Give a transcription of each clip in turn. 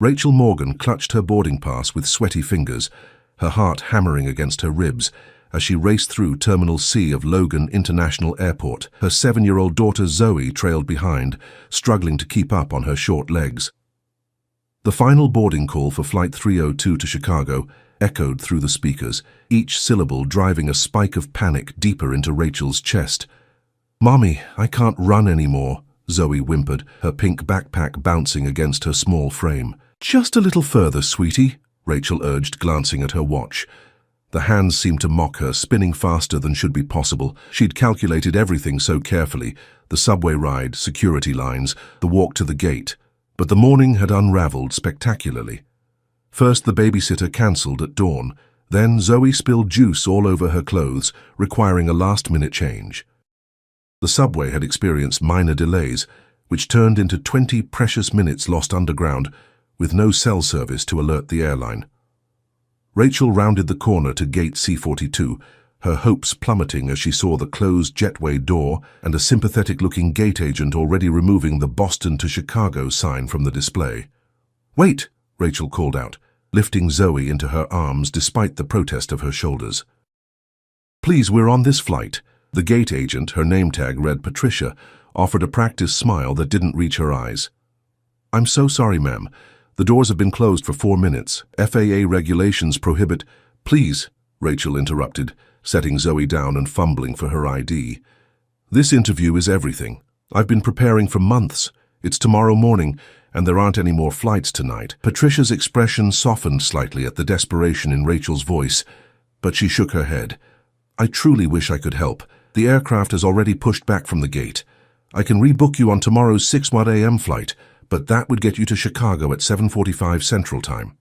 Rachel Morgan clutched her boarding pass with sweaty fingers, her heart hammering against her ribs as she raced through Terminal C of Logan International Airport. Her 7-year-old daughter Zoe trailed behind, struggling to keep up on her short legs. The final boarding call for Flight 302 to Chicago echoed through the speakers, each syllable driving a spike of panic deeper into Rachel's chest. "Mommy, I can't run anymore," Zoe whimpered, her pink backpack bouncing against her small frame. "Just a little further, sweetie," Rachel urged, glancing at her watch. The hands seemed to mock her, spinning faster than should be possible. She'd calculated everything so carefully, the subway ride, security lines, the walk to the gate. But the morning had unraveled spectacularly. First, the babysitter cancelled at dawn. Then Zoe spilled juice all over her clothes, requiring a last-minute change. The subway had experienced minor delays, which turned into 20 precious minutes lost underground, with no cell service to alert the airline. Rachel rounded the corner to gate C42, her hopes plummeting as she saw the closed jetway door and a sympathetic-looking gate agent already removing the Boston to Chicago sign from the display. "Wait!" Rachel called out, lifting Zoe into her arms despite the protest of her shoulders. "Please, we're on this flight." The gate agent, her name tag read Patricia, offered a practiced smile that didn't reach her eyes. "I'm so sorry, ma'am. The doors have been closed for 4 minutes. FAA regulations prohibit—" "Please," Rachel interrupted, setting Zoe down and fumbling for her ID. "This interview is everything. I've been preparing for months. It's tomorrow morning, and there aren't any more flights tonight." Patricia's expression softened slightly at the desperation in Rachel's voice, but she shook her head. "I truly wish I could help. The aircraft has already pushed back from the gate. I can rebook you on tomorrow's 6:01 a.m. flight, but that would get you to Chicago at 7:45 Central Time."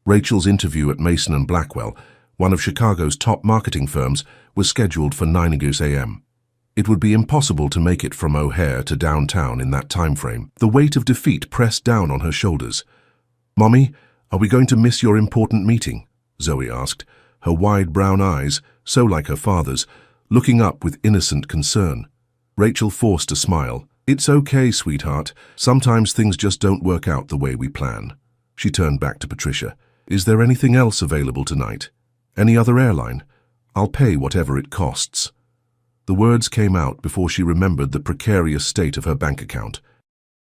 Rachel's interview at Mason & Blackwell, one of Chicago's top marketing firms, was scheduled for 9 a.m. It would be impossible to make it from O'Hare to downtown in that time frame. The weight of defeat pressed down on her shoulders. "Mommy, are we going to miss your important meeting?" Zoe asked, her wide brown eyes, so like her father's, looking up with innocent concern. Rachel forced a smile. "It's okay, sweetheart. Sometimes things just don't work out the way we plan." She turned back to Patricia. "Is there anything else available tonight? Any other airline? I'll pay whatever it costs." The words came out before she remembered the precarious state of her bank account.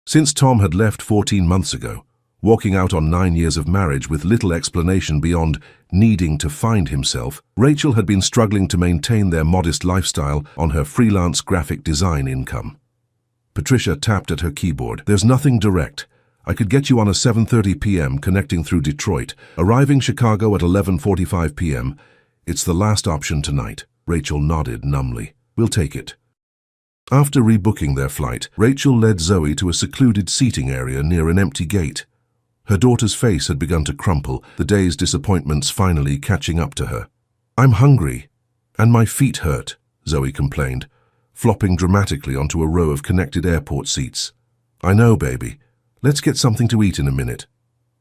Since Tom had left 14 months ago, walking out on 9 years of marriage with little explanation beyond needing to find himself, Rachel had been struggling to maintain their modest lifestyle on her freelance graphic design income. Patricia tapped at her keyboard. "There's nothing direct. I could get you on a 7:30 p.m. connecting through Detroit, arriving Chicago at 11:45 p.m. It's the last option tonight." Rachel nodded numbly. "We'll take it." After rebooking their flight, Rachel led Zoe to a secluded seating area near an empty gate. Her daughter's face had begun to crumple, the day's disappointments finally catching up to her. "I'm hungry, and my feet hurt," Zoe complained, flopping dramatically onto a row of connected airport seats. "I know, baby. Let's get something to eat in a minute."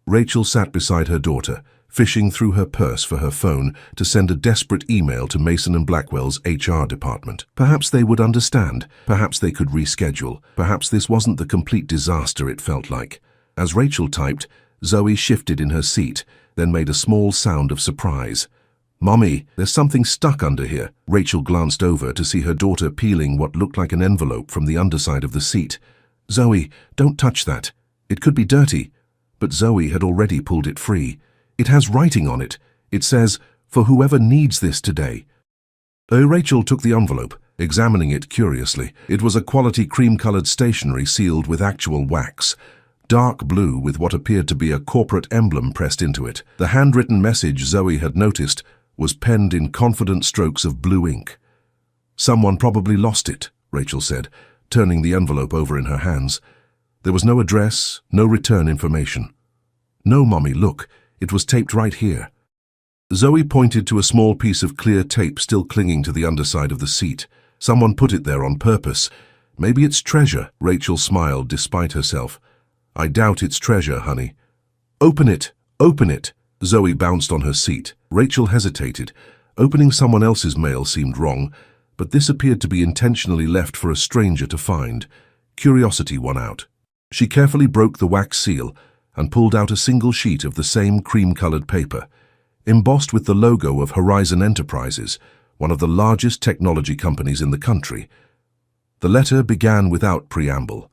Rachel sat beside her daughter, fishing through her purse for her phone to send a desperate email to Mason & Blackwell's HR department. Perhaps they would understand. Perhaps they could reschedule. Perhaps this wasn't the complete disaster it felt like. As Rachel typed, Zoe shifted in her seat, then made a small sound of surprise. "Mommy, there's something stuck under here." Rachel glanced over to see her daughter peeling what looked like an envelope from the underside of the seat. "Zoe, don't touch that. It could be dirty." But Zoe had already pulled it free. "It has writing on it. It says, 'For whoever needs this today.'" Rachel took the envelope, examining it curiously. It was a quality cream-colored stationery sealed with actual wax, dark blue with what appeared to be a corporate emblem pressed into it. The handwritten message Zoe had noticed was penned in confident strokes of blue ink. "Someone probably lost it," Rachel said, turning the envelope over in her hands. There was no address, no return information. "No, Mommy, look, it was taped right here." Zoe pointed to a small piece of clear tape still clinging to the underside of the seat. "Someone put it there on purpose. Maybe it's treasure." Rachel smiled despite herself. "I doubt it's treasure, honey." "Open it! Open it!" Zoe bounced on her seat. Rachel hesitated. Opening someone else's mail seemed wrong, but this appeared to be intentionally left for a stranger to find. Curiosity won out. She carefully broke the wax seal, and pulled out a single sheet of the same cream-colored paper, embossed with the logo of Horizon Enterprises, one of the largest technology companies in the country. The letter began without preamble.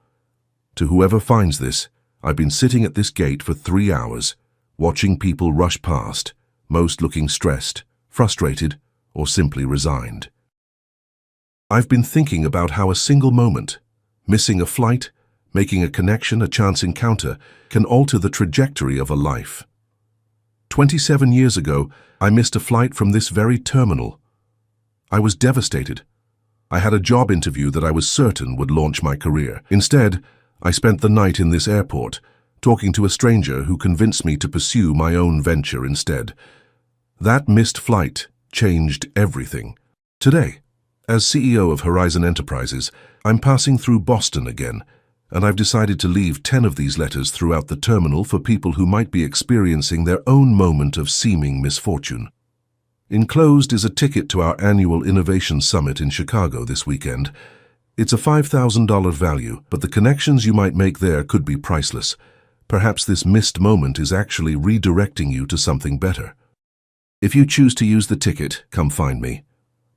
To whoever finds this, I've been sitting at this gate for 3 hours, watching people rush past, most looking stressed, frustrated, or simply resigned. I've been thinking about how a single moment, missing a flight, making a connection, a chance encounter, can alter the trajectory of a life. 27 years ago, I missed a flight from this very terminal. I was devastated. I had a job interview that I was certain would launch my career. Instead, I spent the night in this airport, talking to a stranger who convinced me to pursue my own venture instead. That missed flight changed everything. Today, as CEO of Horizon Enterprises, I'm passing through Boston again, and I've decided to leave 10 of these letters throughout the terminal for people who might be experiencing their own moment of seeming misfortune. Enclosed is a ticket to our annual Innovation Summit in Chicago this weekend. It's a $5,000 value, but the connections you might make there could be priceless. Perhaps this missed moment is actually redirecting you to something better. If you choose to use the ticket, come find me.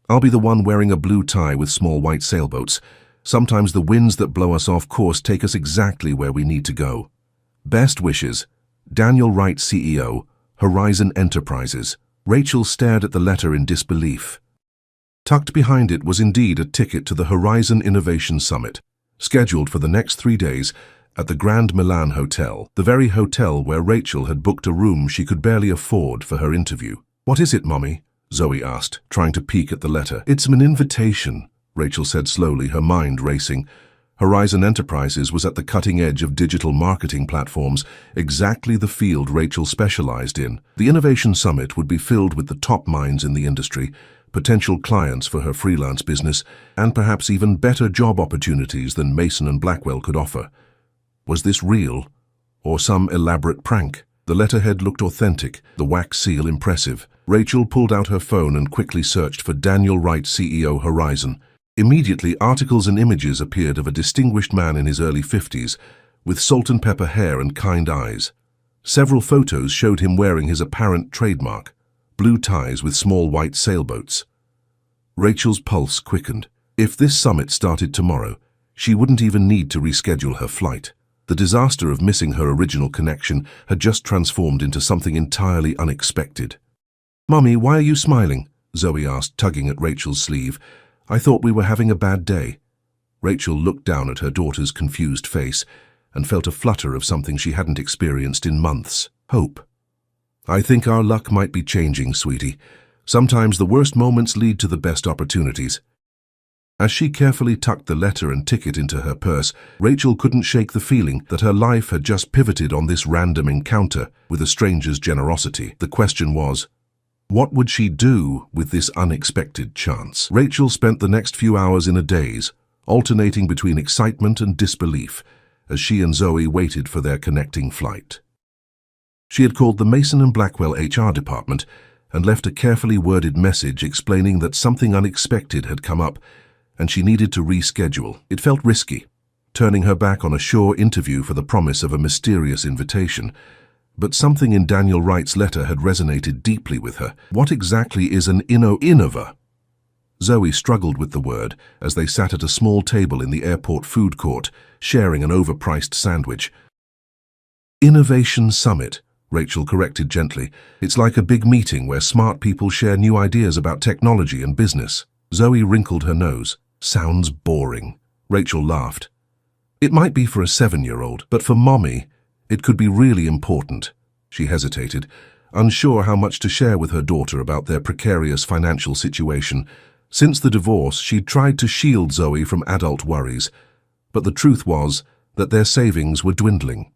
I'll be the one wearing a blue tie with small white sailboats. Sometimes the winds that blow us off course take us exactly where we need to go. Best wishes, Daniel Wright, CEO, Horizon Enterprises. Rachel stared at the letter in disbelief. Tucked behind it was indeed a ticket to the Horizon Innovation Summit, scheduled for the next 3 days at the Grand Milan Hotel, the very hotel where Rachel had booked a room she could barely afford for her interview. "What is it, Mommy?" Zoe asked, trying to peek at the letter. "It's an invitation," Rachel said slowly, her mind racing. Horizon Enterprises was at the cutting edge of digital marketing platforms, exactly the field Rachel specialized in. The Innovation Summit would be filled with the top minds in the industry, potential clients for her freelance business, and perhaps even better job opportunities than Mason & Blackwell could offer. Was this real, or some elaborate prank? The letterhead looked authentic, the wax seal impressive. Rachel pulled out her phone and quickly searched for Daniel Wright, CEO, Horizon. Immediately, articles and images appeared of a distinguished man in his early 50s, with salt-and-pepper hair and kind eyes. Several photos showed him wearing his apparent trademark, blue ties with small white sailboats. Rachel's pulse quickened. If this summit started tomorrow, she wouldn't even need to reschedule her flight. The disaster of missing her original connection had just transformed into something entirely unexpected. "Mommy, why are you smiling?" Zoe asked, tugging at Rachel's sleeve. "I thought we were having a bad day." Rachel looked down at her daughter's confused face and felt a flutter of something she hadn't experienced in months. Hope. "I think our luck might be changing, sweetie. Sometimes the worst moments lead to the best opportunities." As she carefully tucked the letter and ticket into her purse, Rachel couldn't shake the feeling that her life had just pivoted on this random encounter with a stranger's generosity. The question was, what would she do with this unexpected chance? Rachel spent the next few hours in a daze, alternating between excitement and disbelief, as she and Zoe waited for their connecting flight. She had called the Mason & Blackwell HR department and left a carefully worded message explaining that something unexpected had come up and she needed to reschedule. It felt risky, turning her back on a sure interview for the promise of a mysterious invitation. But something in Daniel Wright's letter had resonated deeply with her. What exactly is an innova? Zoe struggled with the word as they sat at a small table in the airport food court, sharing an overpriced sandwich. "Innovation Summit," Rachel corrected gently. "It's like a big meeting where smart people share new ideas about technology and business." Zoe wrinkled her nose. "Sounds boring." Rachel laughed. "It might be for a 7-year-old, but for Mommy, it could be really important." She hesitated, unsure how much to share with her daughter about their precarious financial situation. Since the divorce, she'd tried to shield Zoe from adult worries, but the truth was that their savings were dwindling.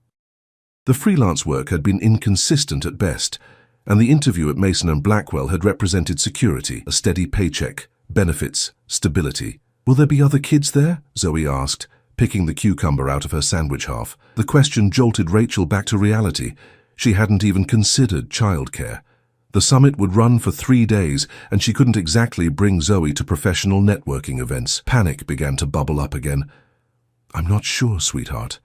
The freelance work had been inconsistent at best, and the interview at Mason & Blackwell had represented security, a steady paycheck, benefits, stability. "Will there be other kids there?" Zoe asked, picking the cucumber out of her sandwich half. The question jolted Rachel back to reality. She hadn't even considered childcare. The summit would run for 3 days, and she couldn't exactly bring Zoe to professional networking events. Panic began to bubble up again. "I'm not sure, sweetheart.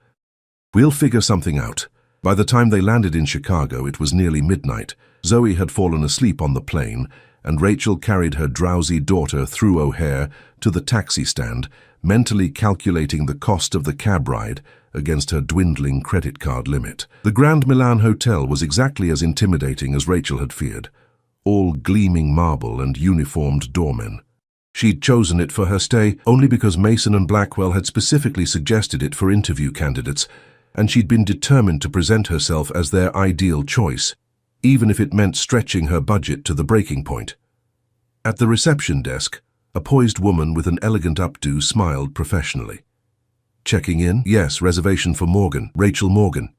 We'll figure something out. By the time they landed in Chicago, it was nearly midnight. Zoe had fallen asleep on the plane, and Rachel carried her drowsy daughter through O'Hare to the taxi stand, mentally calculating the cost of the cab ride against her dwindling credit card limit. The Grand Milan Hotel was exactly as intimidating as Rachel had feared, all gleaming marble and uniformed doormen. She'd chosen it for her stay only because Mason and Blackwell had specifically suggested it for interview candidates, and she'd been determined to present herself as their ideal choice, even if it meant stretching her budget to the breaking point. At the reception desk, a poised woman with an elegant updo smiled professionally. "Checking in? Yes, reservation for Morgan, Rachel Morgan."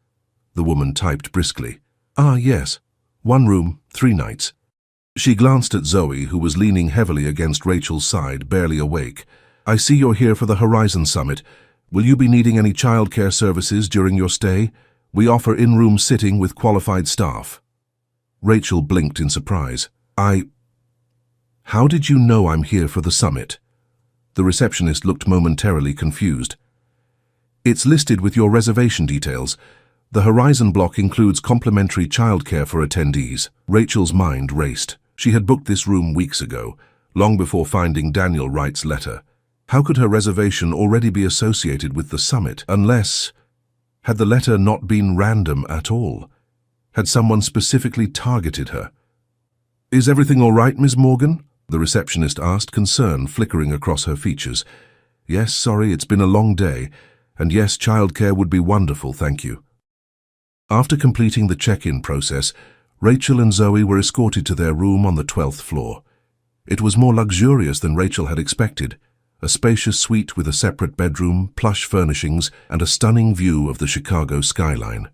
The woman typed briskly. "Ah, yes. 1 room, 3 nights. She glanced at Zoe, who was leaning heavily against Rachel's side, barely awake. "I see you're here for the Horizon Summit. Will you be needing any childcare services during your stay? We offer in-room sitting with qualified staff." Rachel blinked in surprise. How did you know I'm here for the summit?" The receptionist looked momentarily confused. "It's listed with your reservation details. The Horizon block includes complimentary childcare for attendees." Rachel's mind raced. She had booked this room weeks ago, long before finding Daniel Wright's letter. How could her reservation already be associated with the summit, unless... Had the letter not been random at all? Had someone specifically targeted her? "Is everything all right, Ms. Morgan?" the receptionist asked, concern flickering across her features. "Yes, sorry, it's been a long day. And yes, childcare would be wonderful, thank you." After completing the check-in process, Rachel and Zoe were escorted to their room on the 12th floor. It was more luxurious than Rachel had expected. A spacious suite with a separate bedroom, plush furnishings, and a stunning view of the Chicago skyline.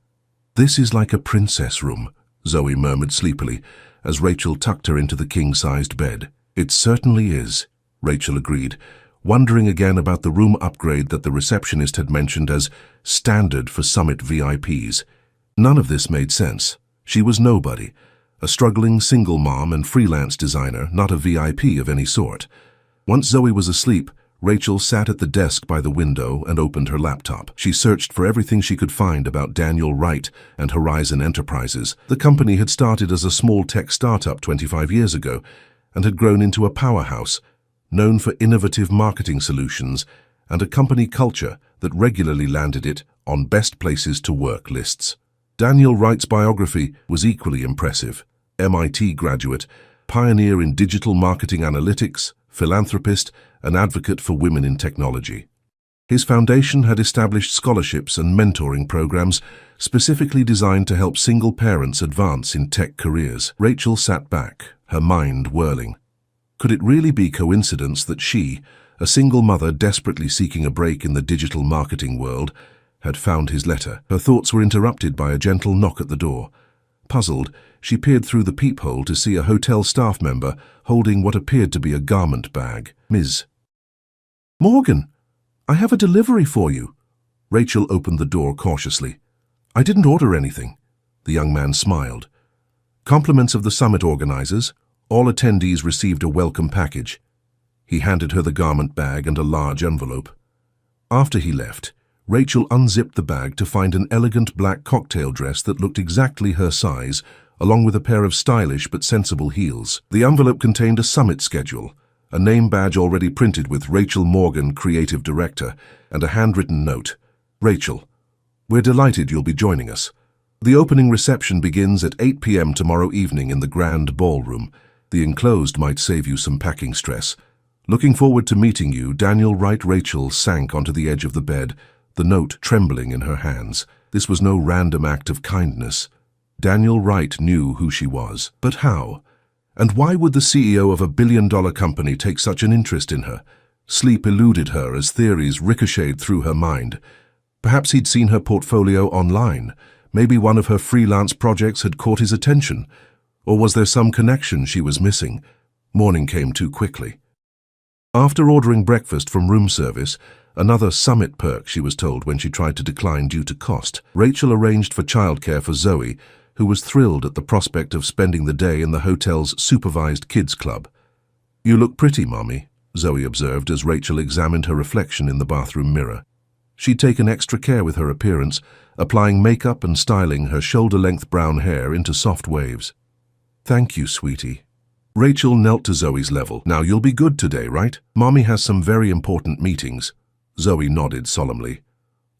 "This is like a princess room," Zoe murmured sleepily, as Rachel tucked her into the king-sized bed. "It certainly is," Rachel agreed, wondering again about the room upgrade that the receptionist had mentioned as standard for Summit VIPs. None of this made sense. She was nobody, a struggling single mom and freelance designer, not a VIP of any sort. Once Zoe was asleep, Rachel sat at the desk by the window and opened her laptop. She searched for everything she could find about Daniel Wright and Horizon Enterprises. The company had started as a small tech startup 25 years ago and had grown into a powerhouse, known for innovative marketing solutions and a company culture that regularly landed it on best places to work lists. Daniel Wright's biography was equally impressive. MIT graduate, pioneer in digital marketing analytics, philanthropist, and advocate for women in technology. His foundation had established scholarships and mentoring programs specifically designed to help single parents advance in tech careers. Rachel sat back, her mind whirling. Could it really be coincidence that she, a single mother desperately seeking a break in the digital marketing world, had found his letter? Her thoughts were interrupted by a gentle knock at the door. Puzzled, she peered through the peephole to see a hotel staff member holding what appeared to be a garment bag. "Ms. Morgan, I have a delivery for you." Rachel opened the door cautiously. "I didn't order anything." The young man smiled. "Compliments of the summit organizers. All attendees received a welcome package." He handed her the garment bag and a large envelope. After he left, Rachel unzipped the bag to find an elegant black cocktail dress that looked exactly her size, along with a pair of stylish but sensible heels. The envelope contained a summit schedule, a name badge already printed with Rachel Morgan, Creative Director, and a handwritten note. "Rachel, we're delighted you'll be joining us. The opening reception begins at 8 p.m. tomorrow evening in the Grand Ballroom. The enclosed might save you some packing stress. Looking forward to meeting you, Daniel Wright." Rachel sank onto the edge of the bed, the note trembling in her hands. This was no random act of kindness. Daniel Wright knew who she was. But how? And why would the CEO of a billion-dollar company take such an interest in her? Sleep eluded her as theories ricocheted through her mind. Perhaps he'd seen her portfolio online. Maybe one of her freelance projects had caught his attention. Or was there some connection she was missing? Morning came too quickly. After ordering breakfast from room service, another summit perk, she was told when she tried to decline due to cost, Rachel arranged for childcare for Zoe, who was thrilled at the prospect of spending the day in the hotel's supervised kids club. "You look pretty, Mommy," Zoe observed as Rachel examined her reflection in the bathroom mirror. She'd taken extra care with her appearance, applying makeup and styling her shoulder-length brown hair into soft waves. "Thank you, sweetie." Rachel knelt to Zoe's level. "Now you'll be good today, right? Mommy has some very important meetings." Zoe nodded solemnly.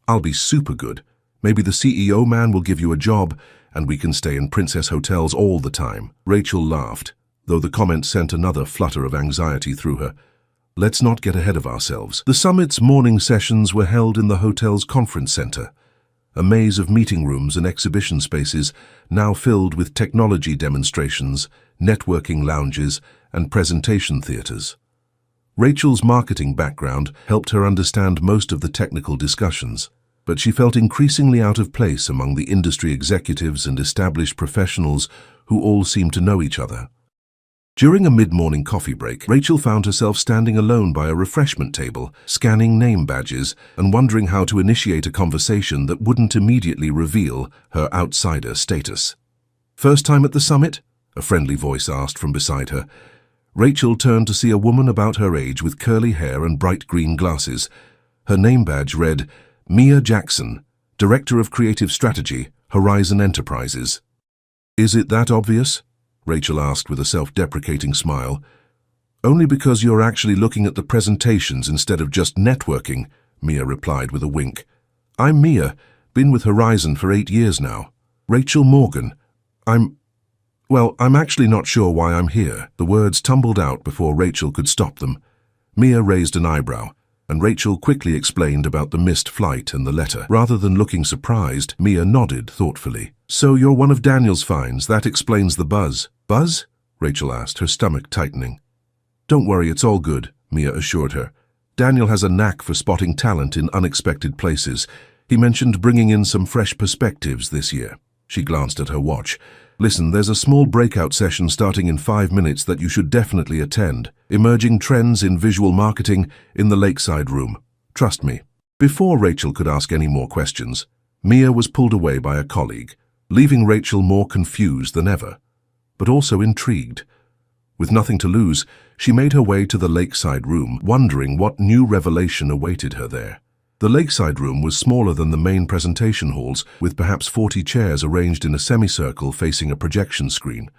"I'll be super good. Maybe the CEO man will give you a job, and we can stay in princess hotels all the time." Rachel laughed, though the comment sent another flutter of anxiety through her. Let's not get ahead of ourselves. The summit's morning sessions were held in the hotel's conference center, a maze of meeting rooms and exhibition spaces now filled with technology demonstrations, networking lounges, and presentation theaters. Rachel's marketing background helped her understand most of the technical discussions, but she felt increasingly out of place among the industry executives and established professionals who all seemed to know each other. During a mid-morning coffee break, Rachel found herself standing alone by a refreshment table, scanning name badges and wondering how to initiate a conversation that wouldn't immediately reveal her outsider status. "First time at the summit?" a friendly voice asked from beside her. Rachel turned to see a woman about her age with curly hair and bright green glasses. Her name badge read, "Mia Jackson, Director of Creative Strategy, Horizon Enterprises." "Is it that obvious?" Rachel asked with a self-deprecating smile. "Only because you're actually looking at the presentations instead of just networking," Mia replied with a wink. "I'm Mia, been with Horizon for 8 years now." "Rachel Morgan. I'm actually not sure why I'm here." The words tumbled out before Rachel could stop them. Mia raised an eyebrow, and Rachel quickly explained about the missed flight and the letter. Rather than looking surprised, Mia nodded thoughtfully. "So you're one of Daniel's finds. That explains the buzz." "Buzz?" Rachel asked, her stomach tightening. "Don't worry, it's all good," Mia assured her. "Daniel has a knack for spotting talent in unexpected places. He mentioned bringing in some fresh perspectives this year." She glanced at her watch. "Listen, there's a small breakout session starting in 5 minutes that you should definitely attend. Emerging Trends in Visual Marketing in the Lakeside Room. Trust me." Before Rachel could ask any more questions, Mia was pulled away by a colleague, leaving Rachel more confused than ever, but also intrigued. With nothing to lose, she made her way to the Lakeside Room, wondering what new revelation awaited her there. The Lakeside Room was smaller than the main presentation halls, with perhaps 40 chairs arranged in a semicircle facing a projection screen.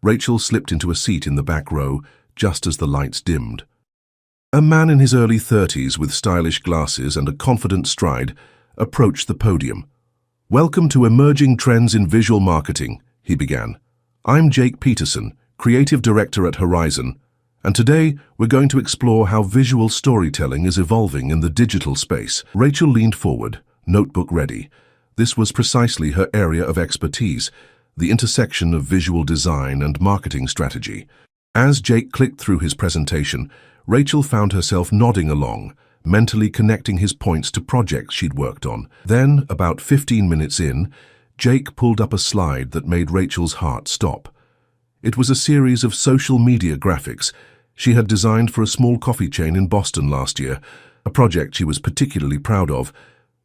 Rachel slipped into a seat in the back row, just as the lights dimmed. A man in his early 30s with stylish glasses and a confident stride approached the podium. "Welcome to Emerging Trends in Visual Marketing," he began. "I'm Jake Peterson, Creative Director at Horizon, and today we're going to explore how visual storytelling is evolving in the digital space." Rachel leaned forward, notebook ready. This was precisely her area of expertise, the intersection of visual design and marketing strategy. As Jake clicked through his presentation, Rachel found herself nodding along, mentally connecting his points to projects she'd worked on. Then, about 15 minutes in, Jake pulled up a slide that made Rachel's heart stop. It was a series of social media graphics she had designed for a small coffee chain in Boston last year, a project she was particularly proud of,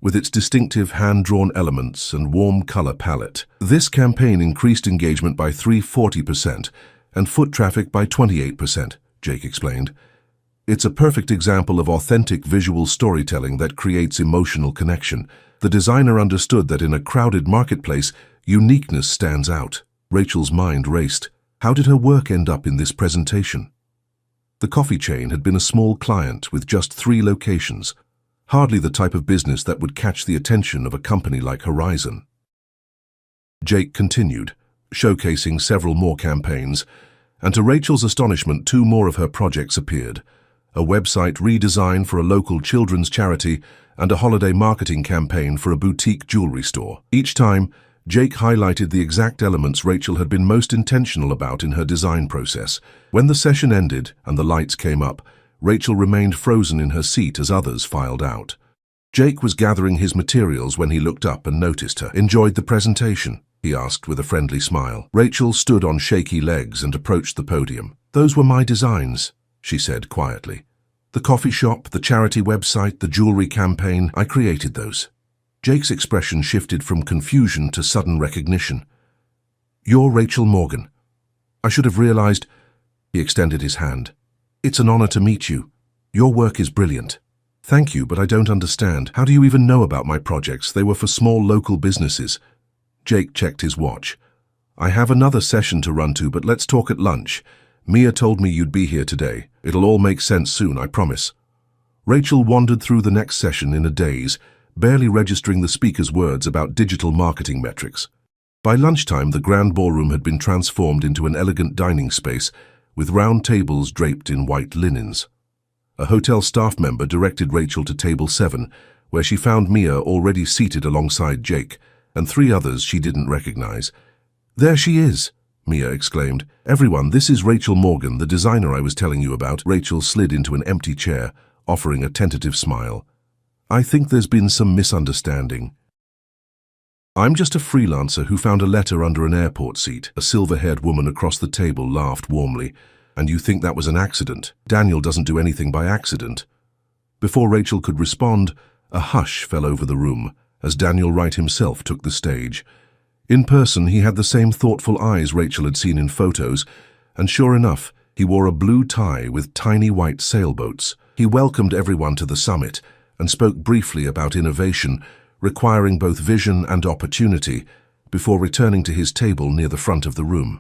with its distinctive hand-drawn elements and warm color palette. This campaign increased engagement by 340% and foot traffic by 28%, Jake explained. "It's a perfect example of authentic visual storytelling that creates emotional connection." The designer understood that in a crowded marketplace, uniqueness stands out. Rachel's mind raced. How did her work end up in this presentation? The coffee chain had been a small client with just 3 locations, hardly the type of business that would catch the attention of a company like Horizon. Jake continued, showcasing several more campaigns, and to Rachel's astonishment, 2 more of her projects appeared: a website redesign for a local children's charity and a holiday marketing campaign for a boutique jewelry store. Each time, Jake highlighted the exact elements Rachel had been most intentional about in her design process. When the session ended and the lights came up, Rachel remained frozen in her seat as others filed out. Jake was gathering his materials when he looked up and noticed her. "Enjoyed the presentation?" he asked with a friendly smile. Rachel stood on shaky legs and approached the podium. "Those were my designs," she said quietly. "The coffee shop, the charity website, the jewelry campaign, I created those." Jake's expression shifted from confusion to sudden recognition. "You're Rachel Morgan. I should have realized—" He extended his hand. "It's an honor to meet you. Your work is brilliant." Thank you, but I don't understand. How do you even know about my projects? They were for small local businesses. Jake checked his watch. I have another session to run to, but let's talk at lunch. Mia told me you'd be here today. It'll all make sense soon, I promise. Rachel wandered through the next session in a daze, barely registering the speaker's words about digital marketing metrics. By lunchtime, the grand ballroom had been transformed into an elegant dining space with round tables draped in white linens. A hotel staff member directed Rachel to table 7, where she found Mia already seated alongside Jake, and 3 others she didn't recognize. "There she is!" Mia exclaimed. "Everyone, this is Rachel Morgan, the designer I was telling you about." Rachel slid into an empty chair, offering a tentative smile. "I think there's been some misunderstanding. I'm just a freelancer who found a letter under an airport seat." A silver-haired woman across the table laughed warmly. "And you think that was an accident? Daniel doesn't do anything by accident." Before Rachel could respond, a hush fell over the room as Daniel Wright himself took the stage. In person, he had the same thoughtful eyes Rachel had seen in photos, and sure enough, he wore a blue tie with tiny white sailboats. He welcomed everyone to the summit and spoke briefly about innovation, requiring both vision and opportunity, before returning to his table near the front of the room.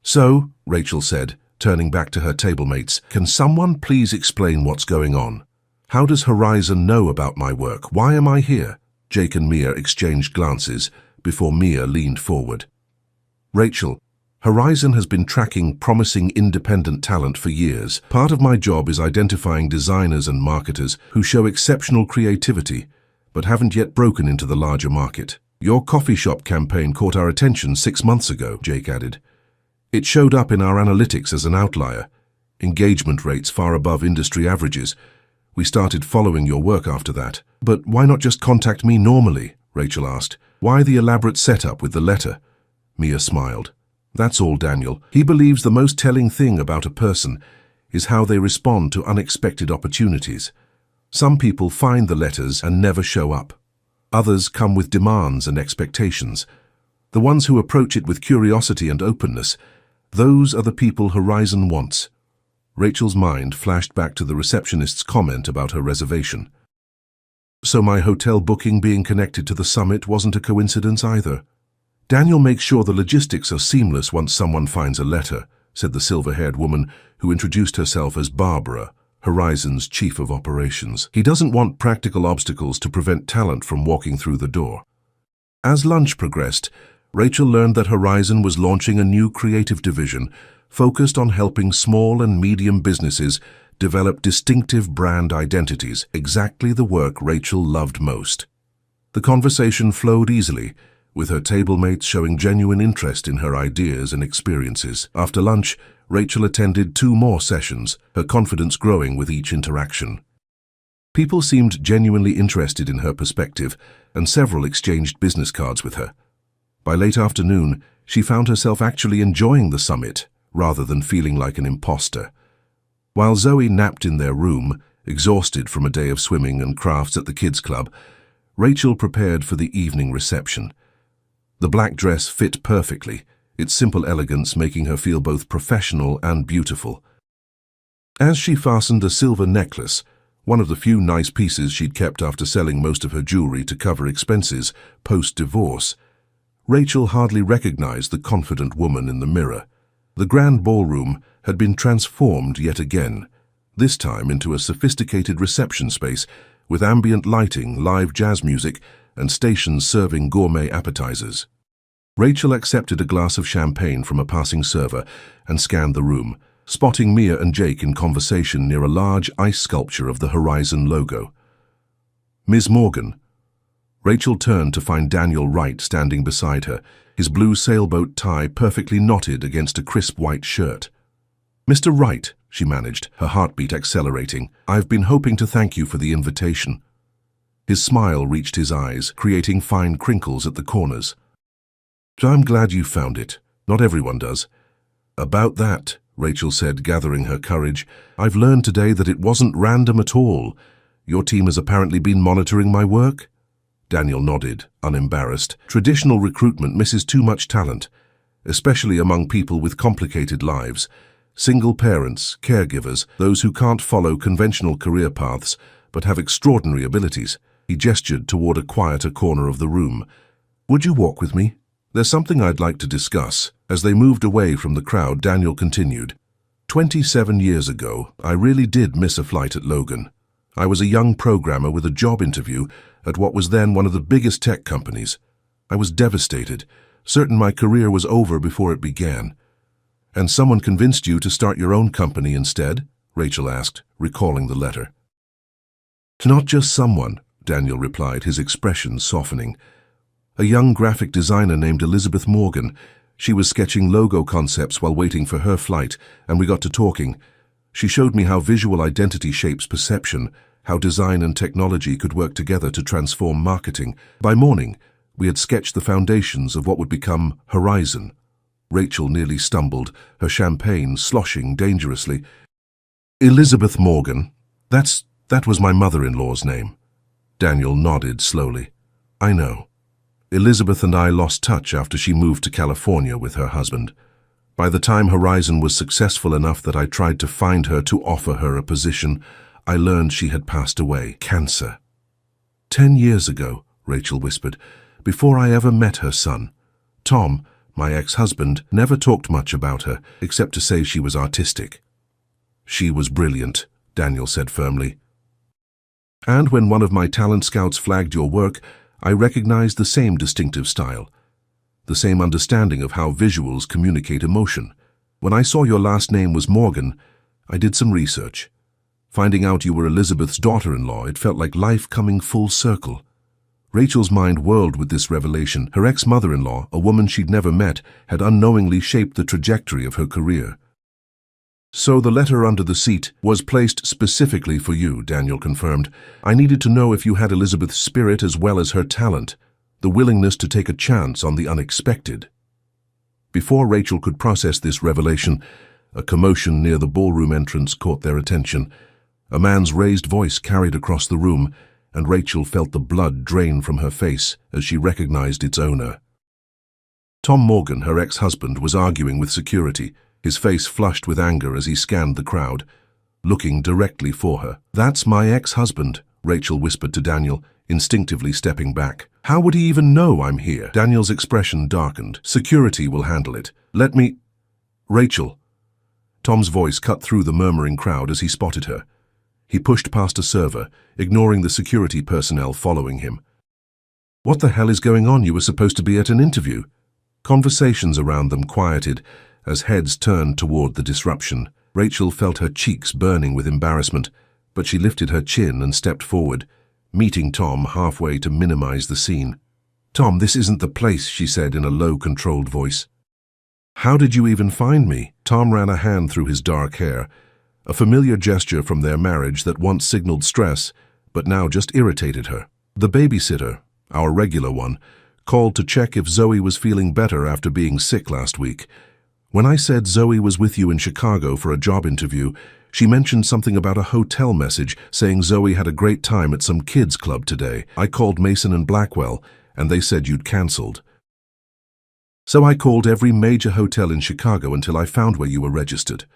"So," Rachel said, turning back to her tablemates, "can someone please explain what's going on? How does Horizon know about my work? Why am I here?" Jake and Mia exchanged glances before Mia leaned forward. "Rachel, Horizon has been tracking promising independent talent for years. Part of my job is identifying designers and marketers who show exceptional creativity, but haven't yet broken into the larger market. Your coffee shop campaign caught our attention 6 months ago," Jake added. "It showed up in our analytics as an outlier. Engagement rates far above industry averages. We started following your work after that." "But why not just contact me normally?" Rachel asked. "Why the elaborate setup with the letter?" Mia smiled. "That's all, Daniel. He believes the most telling thing about a person is how they respond to unexpected opportunities. Some people find the letters and never show up. Others come with demands and expectations. The ones who approach it with curiosity and openness, those are the people Horizon wants." Rachel's mind flashed back to the receptionist's comment about her reservation. "So my hotel booking being connected to the summit wasn't a coincidence either. Daniel makes sure the logistics are seamless once someone finds a letter," said the silver-haired woman who introduced herself as Barbara, Horizon's chief of operations. "He doesn't want practical obstacles to prevent talent from walking through the door." As lunch progressed, Rachel learned that Horizon was launching a new creative division focused on helping small and medium businesses develop distinctive brand identities, exactly the work Rachel loved most. The conversation flowed easily, with her tablemates showing genuine interest in her ideas and experiences. After lunch, Rachel attended 2 more sessions, her confidence growing with each interaction. People seemed genuinely interested in her perspective, and several exchanged business cards with her. By late afternoon, she found herself actually enjoying the summit, rather than feeling like an imposter. While Zoe napped in their room, exhausted from a day of swimming and crafts at the kids' club, Rachel prepared for the evening reception. The black dress fit perfectly, its simple elegance making her feel both professional and beautiful. As she fastened a silver necklace, one of the few nice pieces she'd kept after selling most of her jewelry to cover expenses post-divorce, Rachel hardly recognized the confident woman in the mirror. The grand ballroom had been transformed yet again, this time into a sophisticated reception space with ambient lighting, live jazz music, and stations serving gourmet appetizers. Rachel accepted a glass of champagne from a passing server and scanned the room, spotting Mia and Jake in conversation near a large ice sculpture of the Horizon logo. "Ms. Morgan." Rachel turned to find Daniel Wright standing beside her, his blue sailboat tie perfectly knotted against a crisp white shirt. "Mr. Wright," she managed, her heartbeat accelerating, "I've been hoping to thank you for the invitation." His smile reached his eyes, creating fine crinkles at the corners. "I'm glad you found it. Not everyone does." "About that," Rachel said, gathering her courage, "I've learned today that it wasn't random at all. Your team has apparently been monitoring my work?" Daniel nodded, unembarrassed. "Traditional recruitment misses too much talent, especially among people with complicated lives. Single parents, caregivers, those who can't follow conventional career paths but have extraordinary abilities. He gestured toward a quieter corner of the room. Would you walk with me? There's something I'd like to discuss. As they moved away from the crowd, Daniel continued. 27 years ago, I really did miss a flight at Logan. I was a young programmer with a job interview at what was then one of the biggest tech companies. I was devastated, certain my career was over before it began. And someone convinced you to start your own company instead? Rachel asked, recalling the letter. Not just someone, Daniel replied, his expression softening. A young graphic designer named Elizabeth Morgan. She was sketching logo concepts while waiting for her flight, and we got to talking. She showed me how visual identity shapes perception, how design and technology could work together to transform marketing. By morning, we had sketched the foundations of what would become Horizon. Rachel nearly stumbled, her champagne sloshing dangerously. Elizabeth Morgan. That was my mother-in-law's name. Daniel nodded slowly. I know. Elizabeth and I lost touch after she moved to California with her husband. By the time Horizon was successful enough that I tried to find her to offer her a position, I learned she had passed away. Cancer. 10 years ago, Rachel whispered, before I ever met her son. Tom, my ex-husband, never talked much about her, except to say she was artistic. She was brilliant, Daniel said firmly. And when one of my talent scouts flagged your work, I recognized the same distinctive style, the same understanding of how visuals communicate emotion. When I saw your last name was Morgan, I did some research. Finding out you were Elizabeth's daughter-in-law, it felt like life coming full circle. Rachel's mind whirled with this revelation. Her ex-mother-in-law, a woman she'd never met, had unknowingly shaped the trajectory of her career. So the letter under the seat was placed specifically for you, Daniel confirmed. I needed to know if you had Elizabeth's spirit as well as her talent, the willingness to take a chance on the unexpected. Before Rachel could process this revelation, a commotion near the ballroom entrance caught their attention. A man's raised voice carried across the room, and Rachel felt the blood drain from her face as she recognized its owner. Tom Morgan, her ex-husband, was arguing with security, his face flushed with anger as he scanned the crowd, looking directly for her. That's my ex-husband, Rachel whispered to Daniel, instinctively stepping back. How would he even know I'm here? Daniel's expression darkened. Security will handle it. Let me... Rachel. Tom's voice cut through the murmuring crowd as he spotted her. He pushed past a server, ignoring the security personnel following him. What the hell is going on? You were supposed to be at an interview. Conversations around them quieted as heads turned toward the disruption. Rachel felt her cheeks burning with embarrassment, but she lifted her chin and stepped forward, meeting Tom halfway to minimize the scene. Tom, this isn't the place, she said in a low, controlled voice. How did you even find me? Tom ran a hand through his dark hair, a familiar gesture from their marriage that once signaled stress, but now just irritated her. The babysitter, our regular one, called to check if Zoe was feeling better after being sick last week. When I said Zoe was with you in Chicago for a job interview, she mentioned something about a hotel message saying Zoe had a great time at some kids' club today. I called Mason and Blackwell, and they said you'd cancelled. So I called every major hotel in Chicago until I found where you were registered.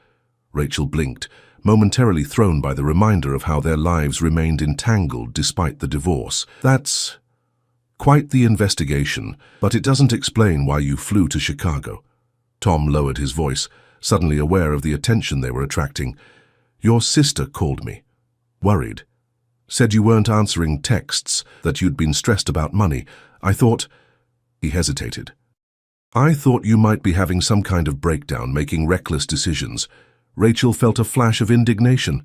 Rachel blinked, momentarily thrown by the reminder of how their lives remained entangled despite the divorce. That's quite the investigation, but it doesn't explain why you flew to Chicago. Tom lowered his voice, suddenly aware of the attention they were attracting. Your sister called me. Worried. Said you weren't answering texts, that you'd been stressed about money. I thought... He hesitated. I thought you might be having some kind of breakdown, making reckless decisions. Rachel felt a flash of indignation.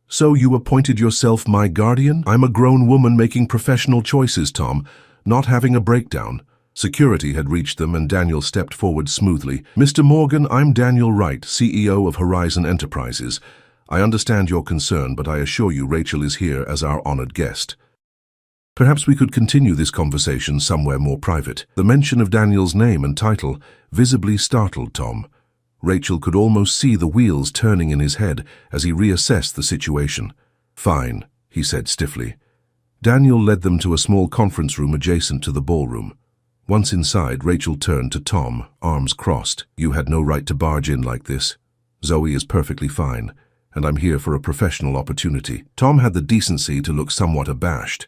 So you appointed yourself my guardian? I'm a grown woman making professional choices, Tom, not having a breakdown. Security had reached them and Daniel stepped forward smoothly. Mr. Morgan, I'm Daniel Wright, CEO of Horizon Enterprises. I understand your concern, but I assure you Rachel is here as our honored guest. Perhaps we could continue this conversation somewhere more private. The mention of Daniel's name and title visibly startled Tom. Rachel could almost see the wheels turning in his head as he reassessed the situation. Fine, he said stiffly. Daniel led them to a small conference room adjacent to the ballroom. Once inside, Rachel turned to Tom, arms crossed. You had no right to barge in like this. Zoe is perfectly fine, and I'm here for a professional opportunity." Tom had the decency to look somewhat abashed.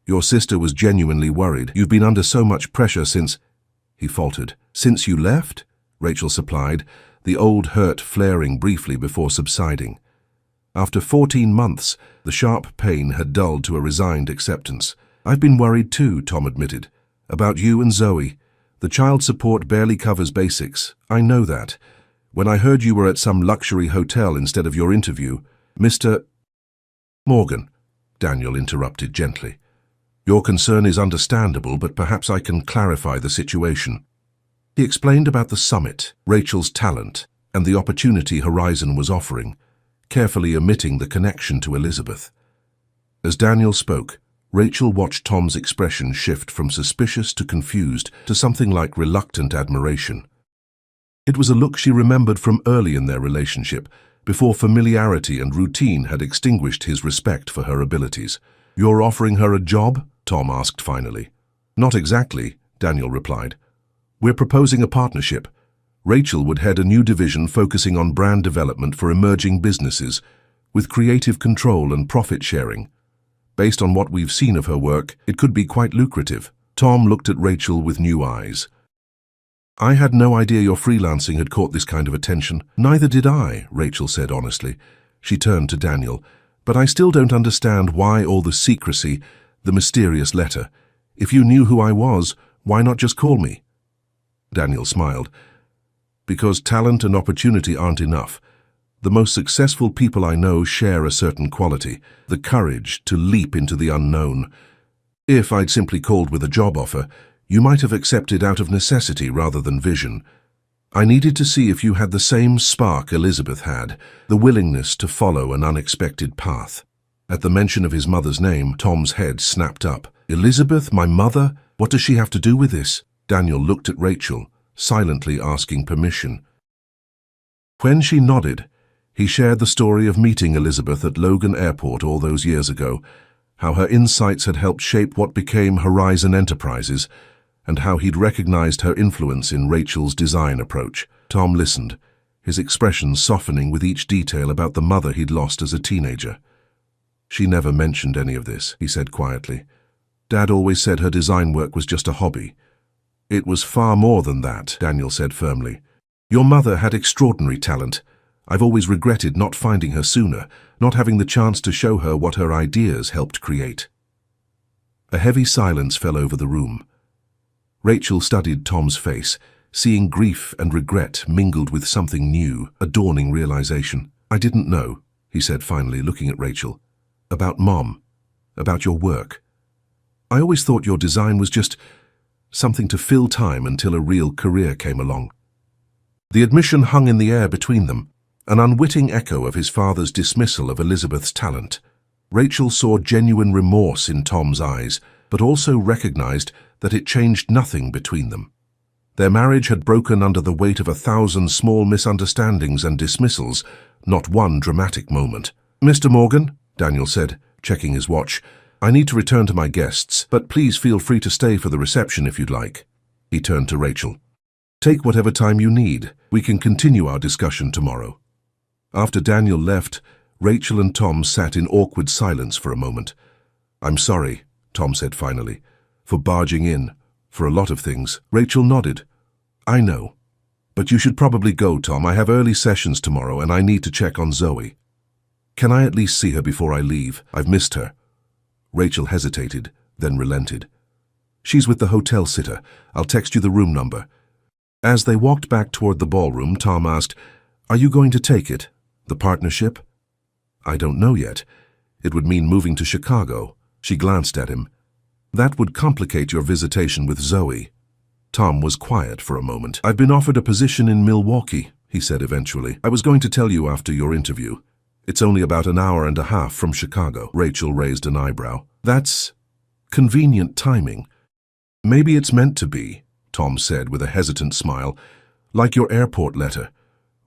"Your sister was genuinely worried. You've been under so much pressure since—" He faltered. "Since you left?" Rachel supplied, the old hurt flaring briefly before subsiding. After 14 months, the sharp pain had dulled to a resigned acceptance. "I've been worried too," Tom admitted. "About you and Zoe. The child support barely covers basics. I know that. When I heard you were at some luxury hotel instead of your interview, Mr. Morgan," Daniel interrupted gently. "Your concern is understandable, but perhaps I can clarify the situation." He explained about the summit, Rachel's talent, and the opportunity Horizon was offering, carefully omitting the connection to Elizabeth. As Daniel spoke, Rachel watched Tom's expression shift from suspicious to confused to something like reluctant admiration. It was a look she remembered from early in their relationship, before familiarity and routine had extinguished his respect for her abilities. "You're offering her a job?" Tom asked finally. "Not exactly," Daniel replied. "We're proposing a partnership. Rachel would head a new division focusing on brand development for emerging businesses, with creative control and profit sharing. Based on what we've seen of her work, it could be quite lucrative." Tom looked at Rachel with new eyes. "I had no idea your freelancing had caught this kind of attention." "Neither did I," Rachel said honestly. She turned to Daniel. "But I still don't understand why all the secrecy, the mysterious letter. If you knew who I was, why not just call me?" Daniel smiled. "Because talent and opportunity aren't enough. The most successful people I know share a certain quality, the courage to leap into the unknown. If I'd simply called with a job offer, you might have accepted out of necessity rather than vision. I needed to see if you had the same spark Elizabeth had, the willingness to follow an unexpected path." At the mention of his mother's name, Tom's head snapped up. "Elizabeth, my mother? What does she have to do with this?" Daniel looked at Rachel, silently asking permission. When she nodded, he shared the story of meeting Elizabeth at Logan Airport all those years ago, how her insights had helped shape what became Horizon Enterprises, and how he'd recognized her influence in Rachel's design approach. Tom listened, his expression softening with each detail about the mother he'd lost as a teenager. "She never mentioned any of this," he said quietly. "Dad always said her design work was just a hobby." "It was far more than that," Daniel said firmly. "Your mother had extraordinary talent. I've always regretted not finding her sooner, not having the chance to show her what her ideas helped create." A heavy silence fell over the room. Rachel studied Tom's face, seeing grief and regret mingled with something new, a dawning realization. "I didn't know," he said finally, looking at Rachel. "About Mom, about your work. I always thought your design was just something to fill time until a real career came along." The admission hung in the air between them, an unwitting echo of his father's dismissal of Elizabeth's talent. Rachel saw genuine remorse in Tom's eyes, but also recognized that it changed nothing between them. Their marriage had broken under the weight of 1,000 small misunderstandings and dismissals, not one dramatic moment. "Mr. Morgan," Daniel said, checking his watch, "I need to return to my guests, but please feel free to stay for the reception if you'd like." He turned to Rachel. "Take whatever time you need. We can continue our discussion tomorrow." After Daniel left, Rachel and Tom sat in awkward silence for a moment. "I'm sorry," Tom said finally, "for barging in, for a lot of things." Rachel nodded. "I know. But you should probably go, Tom. I have early sessions tomorrow and I need to check on Zoe. Can I at least see her before I leave? I've missed her." Rachel hesitated, then relented. "She's with the hotel sitter. I'll text you the room number." As they walked back toward the ballroom, Tom asked, "Are you going to take it? The partnership?" "I don't know yet. It would mean moving to Chicago." She glanced at him. "That would complicate your visitation with Zoe." Tom was quiet for a moment. "I've been offered a position in Milwaukee," he said eventually. "I was going to tell you after your interview. It's only about an hour and a half from Chicago." Rachel raised an eyebrow. "That's convenient timing." "Maybe it's meant to be," Tom said with a hesitant smile. "Like your airport letter."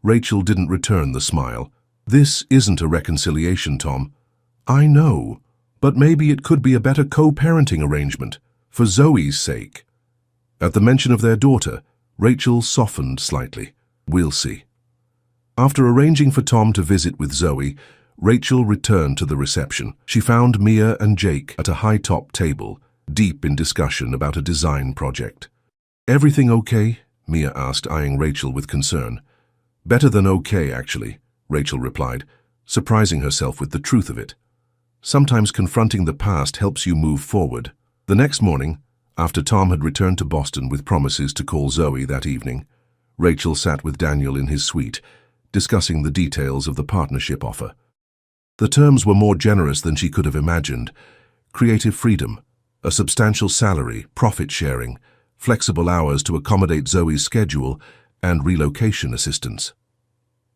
Rachel didn't return the smile. "This isn't a reconciliation, Tom." "I know, but maybe it could be a better co-parenting arrangement, for Zoe's sake." At the mention of their daughter, Rachel softened slightly. "We'll see." After arranging for Tom to visit with Zoe, Rachel returned to the reception. She found Mia and Jake at a high-top table, deep in discussion about a design project. "Everything okay?" Mia asked, eyeing Rachel with concern. "Better than okay, actually," Rachel replied, surprising herself with the truth of it. Sometimes confronting the past helps you move forward. The next morning, after Tom had returned to Boston with promises to call Zoe that evening, Rachel sat with Daniel in his suite, discussing the details of the partnership offer. The terms were more generous than she could have imagined. Creative freedom, a substantial salary, profit sharing, flexible hours to accommodate Zoe's schedule, and relocation assistance.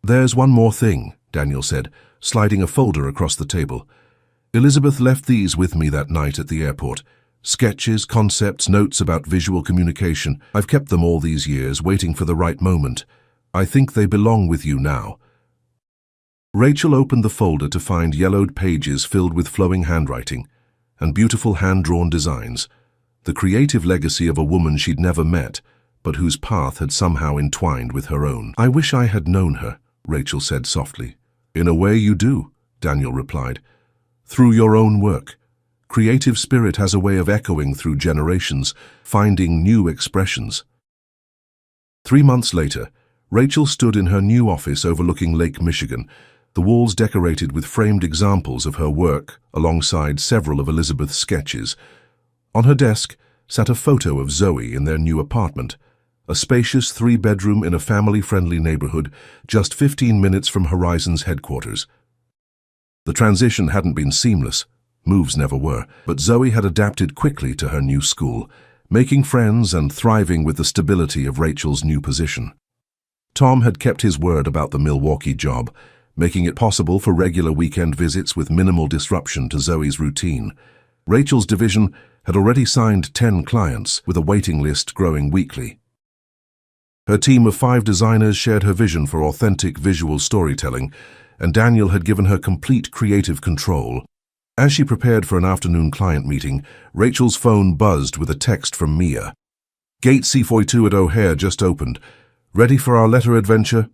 "There's one more thing," Daniel said, sliding a folder across the table. "Elizabeth left these with me that night at the airport. Sketches, concepts, notes about visual communication. I've kept them all these years, waiting for the right moment. I think they belong with you now." Rachel opened the folder to find yellowed pages filled with flowing handwriting and beautiful hand-drawn designs, the creative legacy of a woman she'd never met, but whose path had somehow entwined with her own. "I wish I had known her," Rachel said softly. "In a way you do," Daniel replied. "Through your own work. Creative spirit has a way of echoing through generations, finding new expressions." 3 months later, Rachel stood in her new office overlooking Lake Michigan, the walls decorated with framed examples of her work alongside several of Elizabeth's sketches. On her desk sat a photo of Zoe in their new apartment, a spacious 3-bedroom in a family-friendly neighborhood just 15 minutes from Horizon's headquarters. The transition hadn't been seamless, moves never were, but Zoe had adapted quickly to her new school, making friends and thriving with the stability of Rachel's new position. Tom had kept his word about the Milwaukee job, making it possible for regular weekend visits with minimal disruption to Zoe's routine. Rachel's division had already signed 10 clients, with a waiting list growing weekly. Her team of 5 designers shared her vision for authentic visual storytelling, and Daniel had given her complete creative control. As she prepared for an afternoon client meeting, Rachel's phone buzzed with a text from Mia. "Gate C42 at O'Hare just opened. Ready for our letter adventure?"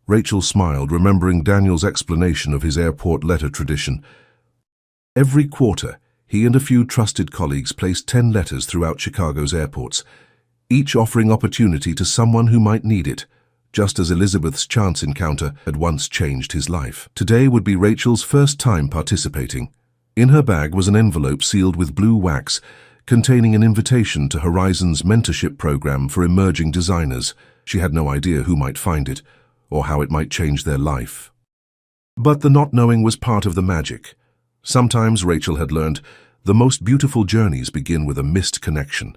Rachel smiled, remembering Daniel's explanation of his airport letter tradition. Every quarter, he and a few trusted colleagues placed 10 letters throughout Chicago's airports, each offering opportunity to someone who might need it, just as Elizabeth's chance encounter had once changed his life. Today would be Rachel's first time participating. In her bag was an envelope sealed with blue wax, containing an invitation to Horizon's mentorship program for emerging designers. She had no idea who might find it, or how it might change their life. But the not knowing was part of the magic. Sometimes, Rachel had learned, the most beautiful journeys begin with a missed connection.